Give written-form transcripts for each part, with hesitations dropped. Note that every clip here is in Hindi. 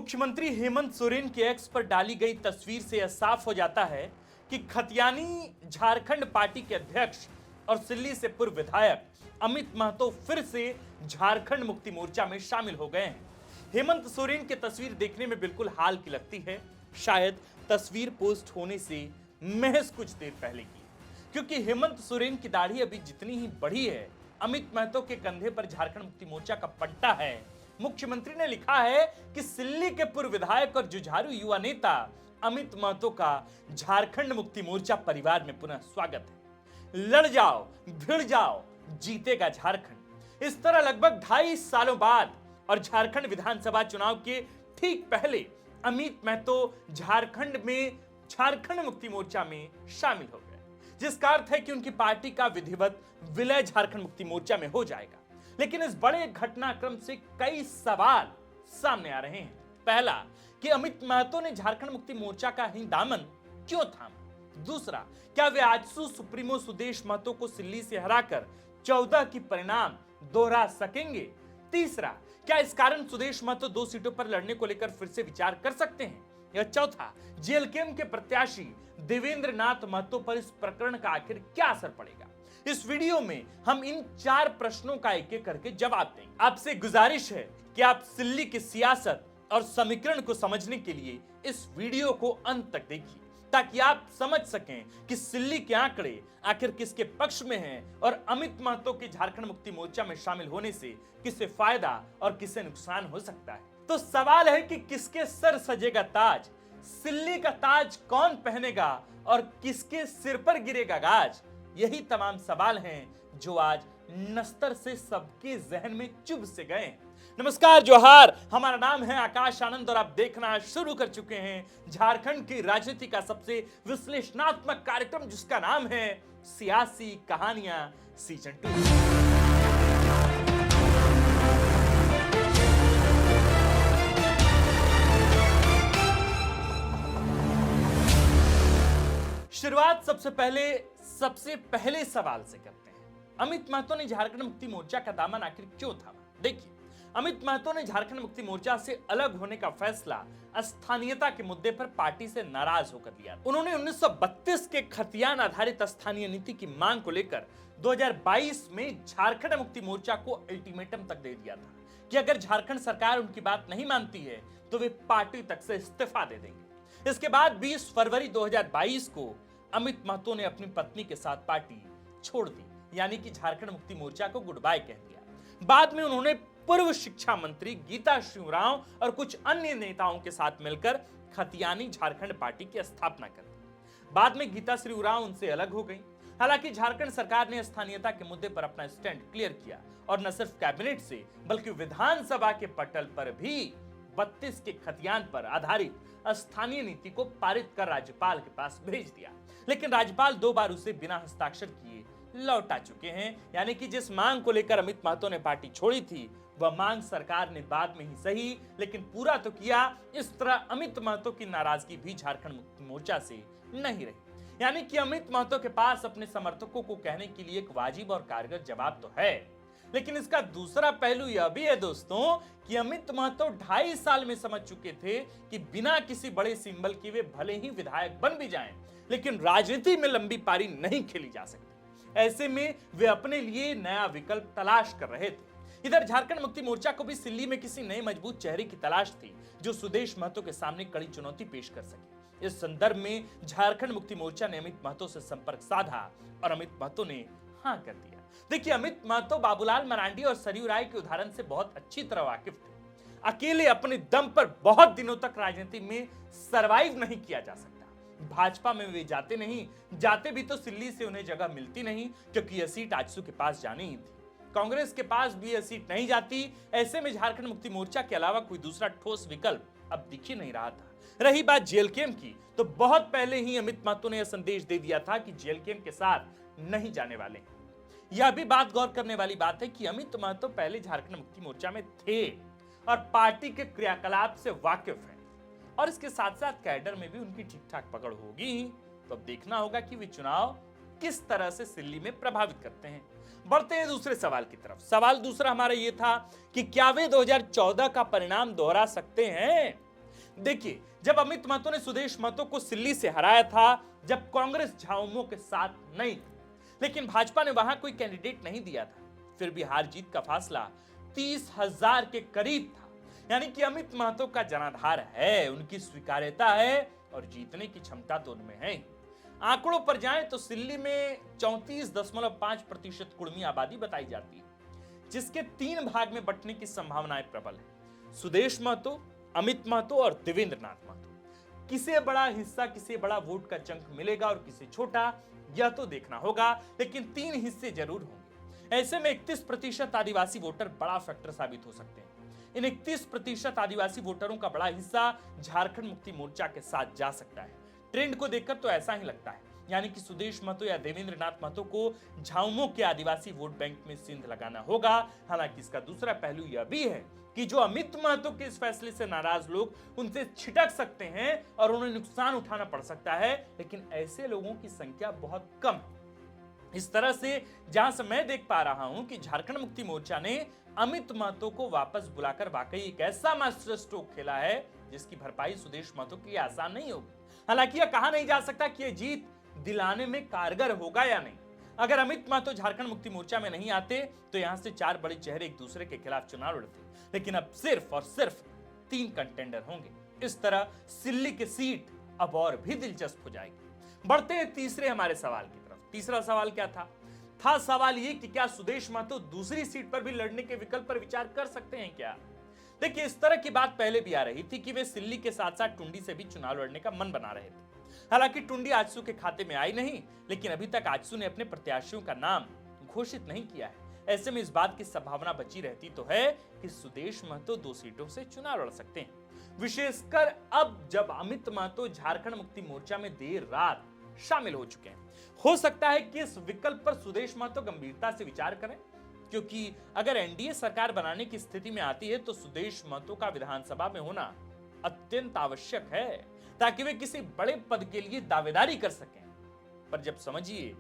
मुख्यमंत्री हेमंत सोरेन के एक्स पर डाली गई तस्वीर से यह साफ हो जाता है कि खतियानी झारखंड पार्टी के अध्यक्ष और सिल्ली से पूर्व विधायक अमित महतो फिर से झारखंड मुक्ति मोर्चा में शामिल हो गए हैं। हेमंत सोरेन की तस्वीर देखने में बिल्कुल हाल की लगती है, शायद तस्वीर पोस्ट होने से महज कुछ देर पहले की, क्योंकि हेमंत सोरेन की दाढ़ी अभी जितनी ही बढ़ी है, अमित महतो के कंधे पर झारखंड मुक्ति मोर्चा का पट्टा है। मुख्यमंत्री ने लिखा है कि सिल्ली के पूर्व विधायक और जुझारू युवा नेता अमित महतो का झारखंड मुक्ति मोर्चा परिवार में पुनः स्वागत है। लड़ जाओ, भिड़ जाओ, जीतेगा झारखंड। इस तरह लगभग 2.5 सालों बाद और झारखंड विधानसभा चुनाव के ठीक पहले अमित महतो झारखंड मुक्ति मोर्चा में शामिल हो गए, जिसका अर्थ है कि उनकी पार्टी का विधिवत विलय झारखंड मुक्ति मोर्चा में हो जाएगा। लेकिन इस बड़े घटनाक्रम से कई सवाल सामने आ रहे हैं। पहला, कि अमित महतो ने झारखंड मुक्ति मोर्चा का ही दामन क्यों थामा? दूसरा, क्या वे आजसू सुप्रीमो सुदेश महतो को सिल्ली से हराकर 14 की परिणाम दोहरा सकेंगे? तीसरा, क्या इस कारण सुदेश महतो 2 सीटों पर लड़ने को लेकर फिर से विचार कर सकते हैं? या चौथा, जेएलकेएम के प्रत्याशी देवेंद्र नाथ महतो पर इस प्रकरण का आखिर क्या असर पड़ेगा? इस वीडियो में हम इन 4 प्रश्नों का एक एक करके जवाब देंगे। आपसे गुजारिश है कि आप सिल्ली की सियासत और समीकरण को समझने के लिए इस वीडियो को अंत तक देखिए, ताकि आप समझ सकें कि सिल्ली के आंकड़े आखिर किसके पक्ष में हैं और अमित महतो के झारखंड मुक्ति मोर्चा में शामिल होने से किसे फायदा और किसे नुकसान हो सकता है। तो सवाल है कि किसके सर सजेगा ताज, सिल्ली का ताज कौन पहनेगा और किसके सिर पर गिरेगा गाज? यही तमाम सवाल हैं जो आज नस्तर से सबके जहन में चुभ से गए। नमस्कार, जोहार, हमारा नाम है आकाश आनंद और आप देखना शुरू कर चुके हैं झारखंड की राजनीति का सबसे विश्लेषणात्मक कार्यक्रम, जिसका नाम है सियासी कहानियां सीजन 2। शुरुआत सबसे पहले सवाल से करते हैं। अमित महतो ने झारखंड मुक्ति मोर्चा का दामन आखिर क्यों थामा? देखिए, अमित महतो ने झारखंड मुक्ति मोर्चा से अलग होने का फैसला स्थानीयता के मुद्दे पर पार्टी से नाराज होकर लिया। उन्होंने 1932 के खतियान आधारित स्थानीय नीति की मांग को लेकर 2022 में झारखंड मुक्ति मोर्चा को अल्टीमेटम तक दे दिया था कि अगर झारखंड सरकार उनकी बात नहीं मानती है तो वे पार्टी तक से इस्तीफा दे देंगे। इसके बाद 20 फरवरी 2022 को अमित महतो ने अपनी पत्नी के साथ पार्टी छोड़ दी, यानी कि झारखंड मुक्ति मोर्चा को गुड बाय कह दिया। बाद में उन्होंने पूर्व शिक्षा मंत्री गीता श्री उरांव और कुछ अन्य नेताओं के साथ मिलकर खतियानी झारखंड पार्टी की स्थापना कर दी। बाद में गीता श्री उरांव उनसे अलग हो गई। हालांकि झारखंड सरकार ने स्थानीयता के मुद्दे पर अपना स्टैंड क्लियर किया और न सिर्फ कैबिनेट से बल्कि विधानसभा के पटल पर भी 32 के खतियान पर आधारित स्थानीय नीति को पारित कर राज्यपाल के पास भेज दिया। लेकिन राज्यपाल 2 बार उसे बिना हस्ताक्षर किए लौटा चुके हैं, यानी कि जिस मांग को लेकर अमित महतो ने पार्टी छोड़ी थी वह मांग सरकार ने बाद में ही सही लेकिन पूरा तो किया। इस तरह अमित महतो की नाराजगी भी झारखंड मुक्ति मोर्चा से नहीं रही, यानी कि अमित महतो के पास अपने समर्थकों को कहने के लिए एक वाजिब और कारगर जवाब तो है। लेकिन इसका दूसरा पहलू यह भी है दोस्तों कि अमित महतो 2.5 साल में समझ चुके थे कि बिना किसी बड़े सिंबल के वे भले ही विधायक बन भी जाएं, लेकिन राजनीति में लंबी पारी नहीं खेली जा सकती। ऐसे में वे अपने लिए नया विकल्प तलाश कर रहे थे। इधर झारखंड मुक्ति मोर्चा को भी सिल्ली में किसी नए मजबूत चेहरे की तलाश थी जो सुदेश महतो के सामने कड़ी चुनौती पेश कर सके। इस संदर्भ में झारखंड मुक्ति मोर्चा ने अमित महतो से संपर्क साधा और अमित महतो ने हाँ कर दिया। देखिए, अमित महतो बाबूलाल मरांडी और सरयू राय के उदाहरण से बहुत अच्छी तरह वाकिफ थे। अकेले अपने दम पर बहुत दिनों तक राजनीति में सरवाइव नहीं किया जा सकता। भाजपा में वे जाते भी तो सिल्ली से उन्हें जगह मिलती नहीं, क्योंकि यह सीट आजसू के पास जानी ही थी। कांग्रेस के पास भी यह सीट नहीं जाती। ऐसे में झारखंड मुक्ति मोर्चा के अलावा कोई दूसरा ठोस विकल्प अब दिख ही नहीं रहा था। रही बात जेएलकेएम की, तो बहुत पहले ही अमित महतो ने यह संदेश दे दिया था कि जेएलकेएम के साथ नहीं जाने वाले। यह भी बात गौर करने वाली बात है कि अमित महतो पहले झारखंड मुक्ति मोर्चा में थे और पार्टी के क्रियाकलाप से वाकिफ हैं, और इसके साथ साथ कैडर में भी उनकी ठीक ठाक पकड़ होगी ही। तो अब देखना होगा कि वे चुनाव किस तरह से सिल्ली में प्रभावित करते हैं। बढ़ते हैं दूसरे सवाल की तरफ। सवाल दूसरा हमारा यह था कि क्या वे 2014 का परिणाम दोहरा सकते हैं? देखिए, जब अमित महतो ने सुदेश महतो को सिल्ली से हराया था, जब कांग्रेस झामुमो के साथ नहीं थी, लेकिन भाजपा ने वहां कोई कैंडिडेट नहीं दिया था, फिर भी हार जीत का फासला 30,000 के करीब था। यानी कि अमित महतो का जनाधार है, उनकी स्वीकार्यता है और जीतने की क्षमता तो उनमें है। आंकड़ों पर जाएं तो सिल्ली में 34.5% कुर्मी आबादी बताई जाती है, जिसके 3 भाग में बंटने की संभावनाएं प्रबल है। सुदेश महतो, अमित महतो और देवेंद्र नाथ महतो। किसे बड़ा हिस्सा, किसे बड़ा वोट का चंक मिलेगा और किसे छोटा, यह तो देखना होगा, लेकिन 3 हिस्से जरूर होंगे। ऐसे में 31% आदिवासी वोटर बड़ा फैक्टर साबित हो सकते हैं। इन 31% आदिवासी वोटरों का बड़ा हिस्सा झारखंड मुक्ति मोर्चा के साथ जा सकता है। ट्रेंड को देखकर तो ऐसा ही लगता है, यानी कि सुदेश महतो या देवेंद्र नाथ महतो को झामुमो के आदिवासी वोट बैंक में सिंध लगाना होगा। हालांकि इसका दूसरा पहलू यह भी है कि जो अमित महतो के इस फैसले से नाराज लोग उनसे छिटक सकते हैं और उन्हें नुकसान उठाना पड़ सकता है, लेकिन ऐसे लोगों की संख्या बहुत कम है। इस तरह से जहां से मैं देख पा रहा हूं कि झारखंड मुक्ति मोर्चा ने अमित महतो को वापस बुलाकर वाकई एक ऐसा मास्टर स्ट्रोक खेला है जिसकी भरपाई सुदेश महतो की आसान नहीं होगी। हालांकि यह कहा नहीं जा सकता कि यह जीत दिलाने में कारगर होगा या नहीं। अगर अमित महतो झारखंड मुक्ति मोर्चा में नहीं आते तो यहां से 4 बड़े चेहरे एक दूसरे के खिलाफ चुनाव लड़ते, लेकिन अब सिर्फ और सिर्फ 3 कंटेंडर होंगे। इस तरह सिल्ली की सीट अब और भी दिलचस्प हो जाएगी। बढ़ते हैं तीसरे हमारे सवाल की तरफ। तीसरा सवाल क्या था? सवाल ये कि क्या सुदेश महतो दूसरी सीट पर भी लड़ने के विकल्प पर विचार कर सकते हैं क्या? देखिए, इस तरह की बात पहले भी आ रही थी कि वे सिल्ली के साथ साथ टुंडी से भी चुनाव लड़ने का मन बना रहे थे। हालांकि टुंडी आजसू के खाते में आई नहीं, लेकिन अभी तक आजसू ने अपने प्रत्याशियों का नाम घोषित नहीं किया है। ऐसे में इस बात की संभावना बची रहती तो है कि सुदेश महतो 2 सीटों से चुनाव लड़ सकते हैं, विशेषकर अब जब अमित महतो झारखंड मुक्ति मोर्चा में देर रात शामिल हो चुके हैं। हो सकता है कि इस विकल्प पर सुदेश महतो गंभीरता से विचार करें, क्योंकि अगर एनडीए सरकार बनाने की स्थिति में आती है तो सुदेश महतो का विधानसभा में होना अत्यंत आवश्यक है, ताकि वे किसी बड़े पद के लिए दावेदारी कर सकें। पर जब समझिए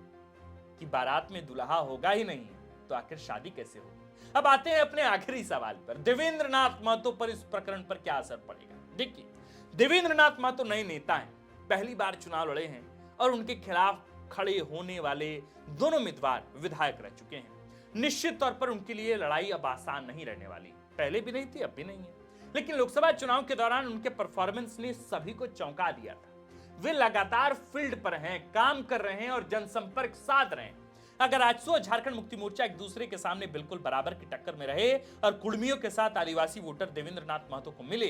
कि बारात में दुल्हा होगा ही नहीं, तो आखिर शादी कैसे होगी? अब आते हैं अपने आखिरी सवाल पर। देवेंद्र नाथ महतो पर इस प्रकरण पर क्या असर पड़ेगा? देखिए, देवेंद्र नाथ महतो नए नेता हैं, पहली बार चुनाव लड़े हैं और उनके खिलाफ खड़े होने वाले दोनों उम्मीदवार विधायक रह चुके हैं। निश्चित तौर पर उनके लिए लड़ाई अब आसान नहीं रहने वाली, पहले भी नहीं थी, अब भी नहीं है। लेकिन लोकसभा चुनाव के दौरान उनके परफॉर्मेंस ने सभी को चौंका दिया था। वे लगातार फील्ड पर हैं, काम कर रहे हैं और जनसंपर्क साध रहे हैं। अगर आजसू और झारखंड मुक्ति मोर्चा एक दूसरे के सामने बिल्कुल बराबर की टक्कर में रहे और कुर्मियों के साथ आदिवासी वोटर देवेंद्र नाथ महतो को मिले,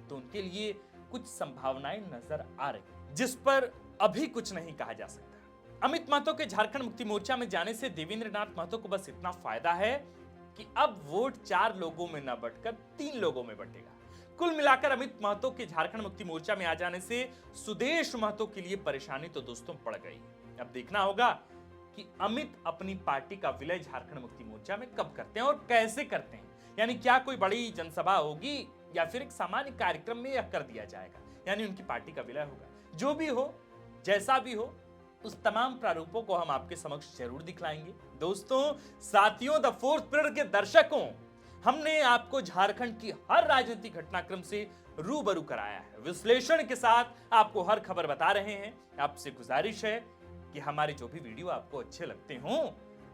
तो उनके लिए कुछ संभावनाएं नजर आ रही, जिस पर अभी कुछ नहीं कहा जा सकता। अमित महतो के झारखंड मुक्ति मोर्चा में जाने से देवेंद्र नाथ महतो को बस इतना फायदा है कि अब वोट 4 लोगों में न बंटकर 3 लोगों में बंटेगा। कुल मिलाकर अमित महतो के झारखंड मुक्ति मोर्चा में आ जाने से सुदेश महतो के लिए परेशानी तो दोस्तों पड़ गई। अब देखना होगा कि अमित अपनी पार्टी का विलय झारखंड मुक्ति मोर्चा में कब करते हैं और कैसे करते हैं। यानी क्या कोई बड़ी जनसभा होगी या फिर एक सामान्य कार्यक्रम में यह कर दिया जाएगा, यानी उनकी पार्टी का विलय होगा। जो भी हो, जैसा भी हो, उस तमाम प्रारूपों को हम आपके समक्ष जरूर दिखलाएंगे। दोस्तों, साथियों, द फोर्थ पिलर के दर्शकों, हमने आपको झारखंड की हर राजनीतिक घटनाक्रम से रूबरू कराया है, विश्लेषण के साथ आपको हर खबर बता रहे हैं। आपसे गुजारिश है कि हमारे जो भी वीडियो आपको अच्छे लगते हों,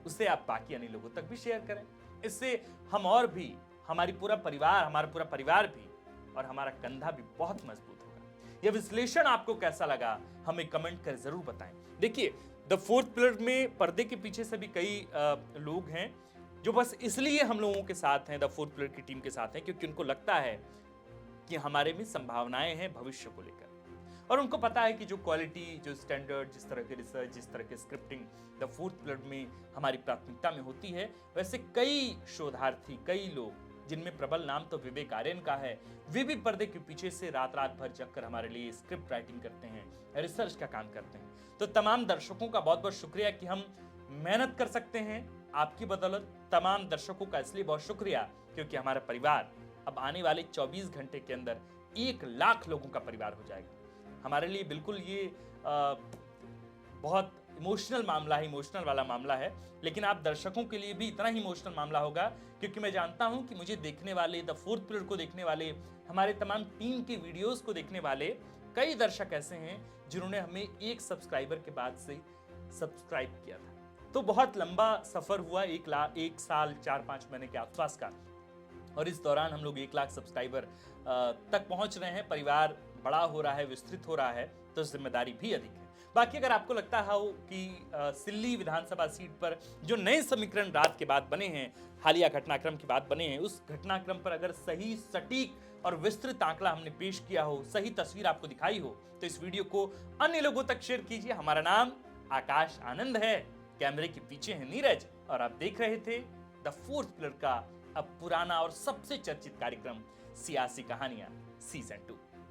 उसे आप बाकी अन्य लोगों तक भी शेयर करें। इससे हम और भी, हमारा पूरा परिवार भी और हमारा कंधा भी बहुत मजबूत होगा। यह विश्लेषण आपको कैसा लगा, हमें कमेंट कर जरूर बताएं। देखिए, द फोर्थ पिलर में पर्दे के पीछे से भी कई लोग हैं जो बस इसलिए हम लोगों के साथ हैं, द फोर्थ पिलर की टीम के साथ हैं, क्योंकि उनको लगता है कि हमारे में संभावनाएं हैं भविष्य को लेकर, और उनको पता है कि जो क्वालिटी, जो स्टैंडर्ड, जिस तरह के रिसर्च, जिस तरह के स्क्रिप्टिंग द फोर्थ पिलर में हमारी प्राथमिकता में होती है, वैसे कई शोधार्थी, कई लोग, जिनमें प्रबल नाम तो विवेक आर्यन का है, वे भी पर्दे के पीछे से रात भर जगकर हमारे लिए स्क्रिप्ट राइटिंग करते हैं, रिसर्च का काम करते हैं। तो तमाम दर्शकों का बहुत बहुत शुक्रिया कि हम मेहनत कर सकते हैं आपकी बदौलत। तमाम दर्शकों का इसलिए बहुत शुक्रिया क्योंकि हमारा परिवार अब आने वाले 24 घंटे के अंदर 1 लाख लोगों का परिवार हो जाएगा। हमारे लिए बिल्कुल ये बहुत इमोशनल मामला है, इमोशनल वाला मामला है, लेकिन आप दर्शकों के लिए भी इतना ही इमोशनल मामला होगा, क्योंकि मैं जानता हूं कि मुझे देखने वाले, द फोर्थ पिलर को देखने वाले, हमारे तमाम टीम के वीडियोस को देखने वाले कई दर्शक ऐसे हैं जिन्होंने हमें 1 सब्सक्राइबर के बाद से सब्सक्राइब किया था। तो बहुत लंबा सफर हुआ, 1 साल 4-5 महीने के आसपास का, और इस दौरान हम लोग 1 लाख सब्सक्राइबर तक पहुंच रहे हैं। परिवार बड़ा हो रहा है, विस्तृत हो रहा है, तो जिम्मेदारी भी अधिक है। बाकी अगर आपको लगता हो कि सिल्ली विधानसभा सीट पर जो नए समीकरण रात के बाद बने हैं, हालिया घटनाक्रम के बाद बने हैं, उस घटनाक्रम पर अगर सही, सटीक और विस्तृत आंकड़ा हमने पेश किया हो, सही तस्वीर आपको दिखाई हो, तो इस वीडियो को अन्य लोगों तक शेयर कीजिए। हमारा नाम आकाश आनंद है, कैमरे के पीछे है नीरज, और आप देख रहे थे द फोर्थ पिलर का अब पुराना और सबसे चर्चित कार्यक्रम सियासी कहानियां सीजन 2।